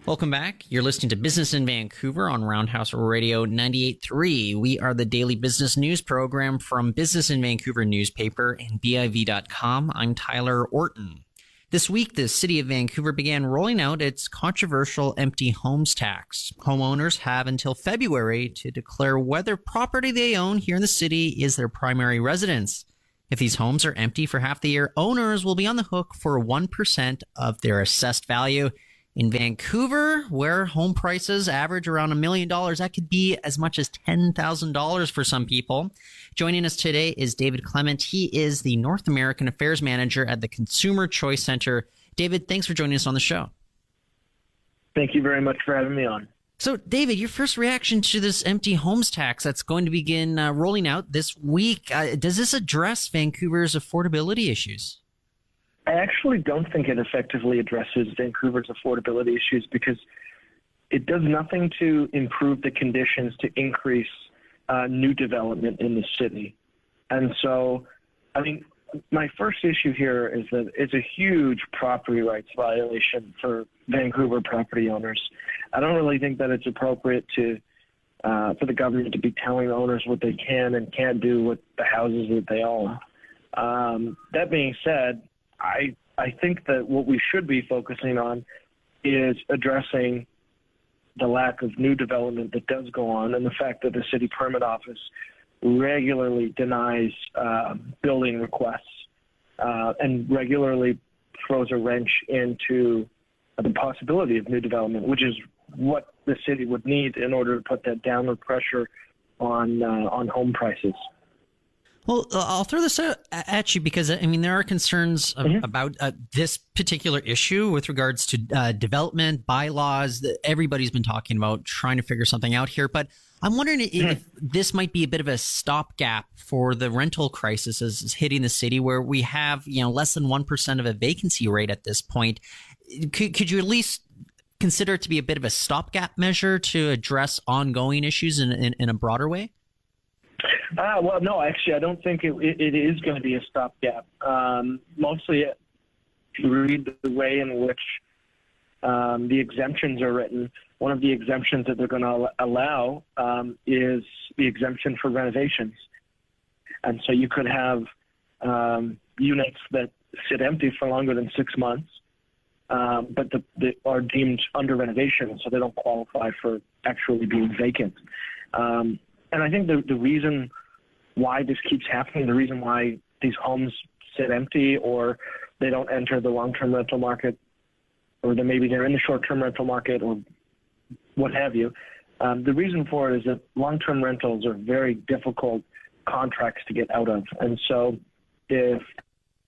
Welcome back. You're listening to Business in Vancouver on Roundhouse Radio 98.3. We are the daily business news program from Business in Vancouver newspaper and BIV.com. I'm Tyler Orton. This week, the city of Vancouver began rolling out its controversial empty homes tax. Homeowners have until February to declare whether property they own here in the city is their primary residence. If these homes are empty for half the year, owners will be on the hook for 1% of their assessed value. In Vancouver, where home prices average around $1 million, that could be as much as $10,000 for some people. Joining us today is David Clement. He is the North American Affairs Manager at the Consumer Choice Center. David, thanks for joining us on the show. Thank you very much for having me on. So, David, your first reaction to this empty homes tax that's going to begin rolling out this week, does this address Vancouver's affordability issues? I actually don't think it effectively addresses Vancouver's affordability issues because it does nothing to improve the conditions to increase new development in the city. And so, I mean, my first issue here is that it's a huge property rights violation for Vancouver property owners. I don't really think that it's appropriate to for the government to be telling owners what they can and can't do with the houses that they own. That being said, I think that what we should be focusing on is addressing the lack of new development that does go on and the fact that the city permit office regularly denies building requests and regularly throws a wrench into the possibility of new development, which is what the city would need in order to put that downward pressure on home prices. Well, I'll throw this at you because, I mean, there are concerns about this particular issue with regards to development, bylaws, that everybody's been talking about trying to figure something out here. But I'm wondering if this might be a bit of a stopgap for the rental crisis as hitting the city where we have, less than 1% of a vacancy rate at this point. Could you at least consider it to be a bit of a stopgap measure to address ongoing issues in a broader way? Well, no, actually, I don't think it is going to be a stopgap. Mostly, if you read the way in which the exemptions are written, one of the exemptions that they're going to allow is the exemption for renovations. And so you could have units that sit empty for longer than 6 months, but they are deemed under renovation, so they don't qualify for actually being vacant. And I think the reason why this keeps happening, the reason why these homes sit empty or they don't enter the long-term rental market, or maybe they're in the short-term rental market or what have you, the reason for it is that long-term rentals are very difficult contracts to get out of. And so if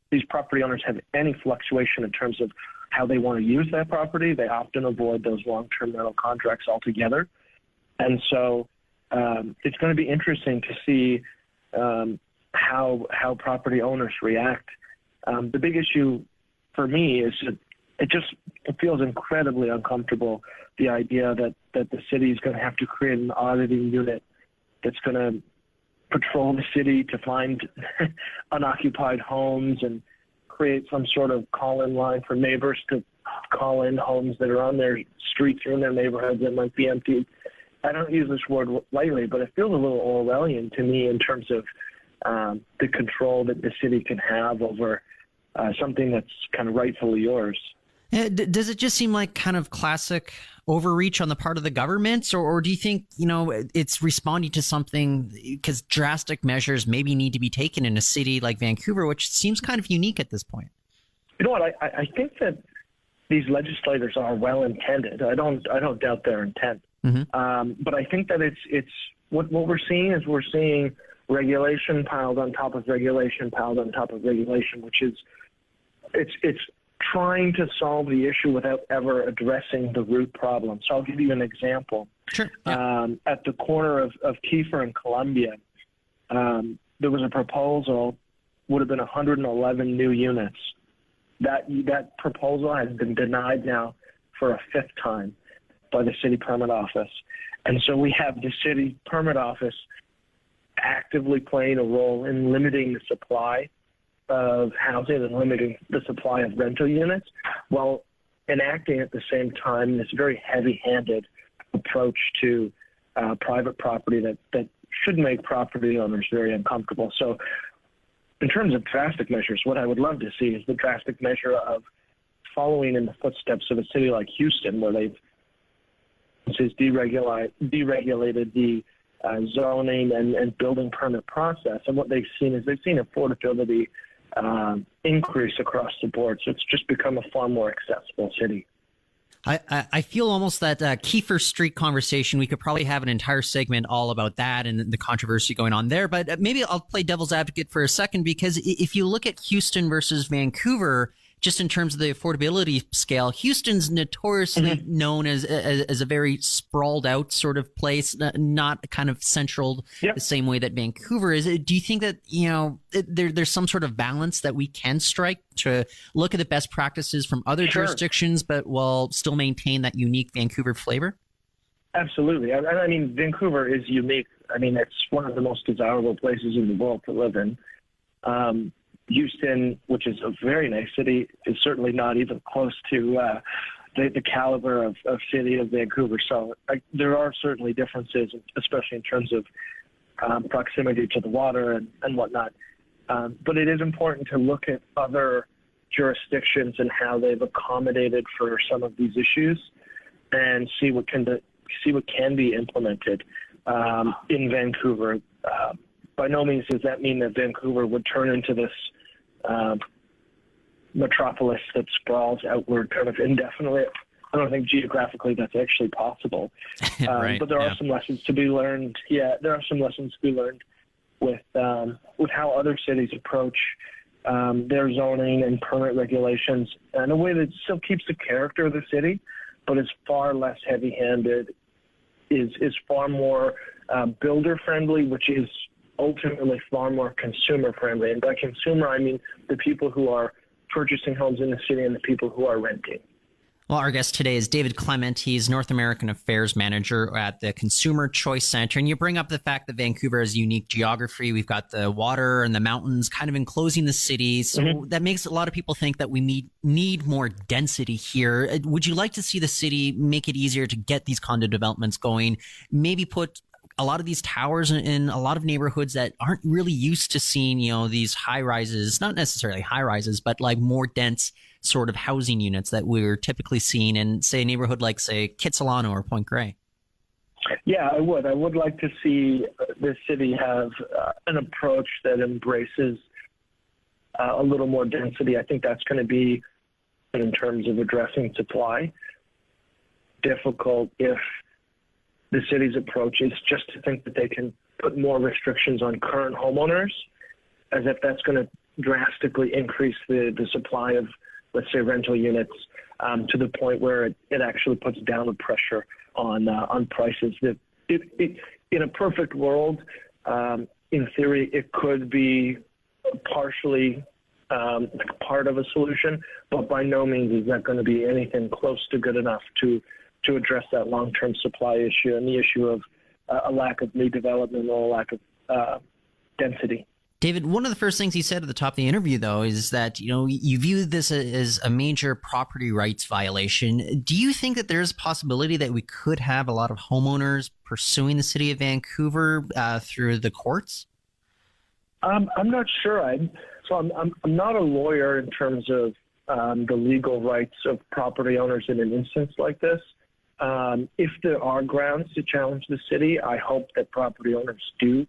these property owners have any fluctuation in terms of how they want to use that property, they often avoid those long-term rental contracts altogether. And so it's going to be interesting to see how property owners react. The big issue for me is that it feels incredibly uncomfortable, the idea that the city is going to have to create an auditing unit that's going to patrol the city to find unoccupied homes and create some sort of call-in line for neighbors to call in homes that are on their streets or in their neighborhoods that might be empty. I don't use this word lightly, but it feels a little Orwellian to me in terms of the control that the city can have over something that's kind of rightfully yours. Does it just seem like kind of classic overreach on the part of the government, or do you think, it's responding to something because drastic measures maybe need to be taken in a city like Vancouver, which seems kind of unique at this point? You know what? I think that these legislators are well intended. I don't doubt their intent. Mm-hmm. But I think that it's what we're seeing is we're seeing regulation piled on top of regulation piled on top of regulation, which is it's trying to solve the issue without ever addressing the root problem. So I'll give you an example. Sure. Yeah. At the corner of Kiefer and Columbia, there was a proposal, would have been 111 new units. That proposal has been denied now for a fifth time by the city permit office. And so we have the city permit office actively playing a role in limiting the supply of housing and limiting the supply of rental units, while enacting at the same time this very heavy-handed approach to private property that should make property owners very uncomfortable. So in terms of drastic measures, what I would love to see is the drastic measure of following in the footsteps of a city like Houston, where they've deregulated the zoning and building permit process. And what they've seen is affordability increase across the board. So it's just become a far more accessible city. I feel almost that Kiefer Street conversation, we could probably have an entire segment all about that and the controversy going on there. But maybe I'll play devil's advocate for a second, because if you look at Houston versus Vancouver, just in terms of the affordability scale, Houston's notoriously known as a very sprawled out sort of place, not kind of central the same way that Vancouver is. Do you think that, there's some sort of balance that we can strike to look at the best practices from other jurisdictions, but while still maintain that unique Vancouver flavor? Absolutely. I mean, Vancouver is unique. I mean, it's one of the most desirable places in the world to live in. Houston, which is a very nice city, is certainly not even close to the caliber of city of Vancouver. So there are certainly differences, especially in terms of proximity to the water and whatnot. But it is important to look at other jurisdictions and how they've accommodated for some of these issues and see what can be implemented in Vancouver. By no means does that mean that Vancouver would turn into this metropolis that sprawls outward kind of indefinitely. I don't think geographically that's actually possible. Right, but there are some lessons to be learned. Yeah, there are some lessons to be learned with how other cities approach their zoning and permit regulations in a way that still keeps the character of the city, but is far less heavy-handed, is far more builder-friendly, which is ultimately far more consumer-friendly. And by consumer, I mean the people who are purchasing homes in the city and the people who are renting. Well, our guest today is David Clement. He's North American Affairs Manager at the Consumer Choice Center. And you bring up the fact that Vancouver has unique geography. We've got the water and the mountains kind of enclosing the city. So that makes a lot of people think that we need more density here. Would you like to see the city make it easier to get these condo developments going? Maybe put a lot of these towers in a lot of neighborhoods that aren't really used to seeing, these high rises, not necessarily high rises, but like more dense sort of housing units that we're typically seeing in, say, a neighborhood like, say, Kitsilano or Point Grey. Yeah, I would. I would like to see the city have an approach that embraces a little more density. I think that's going to be, in terms of addressing supply, difficult if the city's approach is just to think that they can put more restrictions on current homeowners, as if that's going to drastically increase the supply of, let's say, rental units to the point where it actually puts downward pressure on prices. In a perfect world, in theory, it could be partially part of a solution, but by no means is that going to be anything close to good enough to address that long-term supply issue and the issue of a lack of new development or a lack of density. David, one of the first things you said at the top of the interview, though, is that, you view this as a major property rights violation. Do you think that there's a possibility that we could have a lot of homeowners pursuing the city of Vancouver through the courts? I'm not sure. I'm not a lawyer in terms of the legal rights of property owners in an instance like this. If there are grounds to challenge the city, I hope that property owners do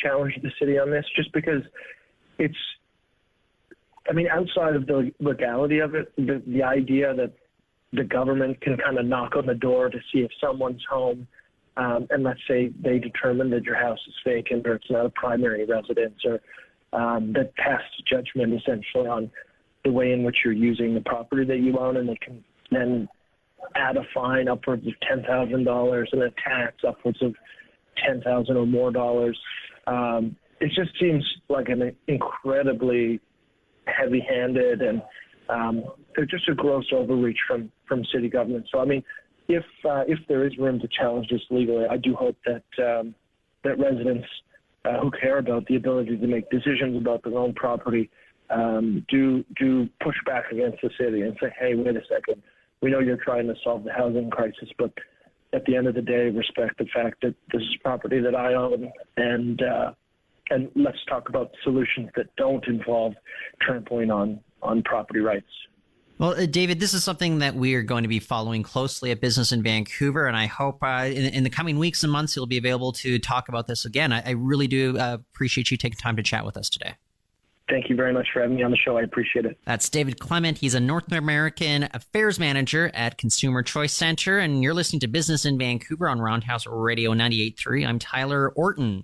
challenge the city on this, just because outside of the legality of it, the idea that the government can kind of knock on the door to see if someone's home, and let's say they determine that your house is vacant or it's not a primary residence, or that passed judgment essentially on the way in which you're using the property that you own, and they can then add a fine upwards of $10,000 and a tax upwards of $10,000 or more dollars. It just seems like an incredibly heavy-handed and just a gross overreach from city government. So, if there is room to challenge this legally, I do hope that that residents who care about the ability to make decisions about their own property do push back against the city and say, hey, wait a second, we know you're trying to solve the housing crisis, but at the end of the day, respect the fact that this is property that I own, and let's talk about solutions that don't involve trampling on property rights. Well, David, this is something that we are going to be following closely at Business in Vancouver, and I hope in the coming weeks and months you'll be available to talk about this again. I really do appreciate you taking time to chat with us today. Thank you very much for having me on the show. I appreciate it. That's David Clement. He's a North American Affairs Manager at Consumer Choice Center, and you're listening to Business in Vancouver on Roundhouse Radio 98.3. I'm Tyler Orton.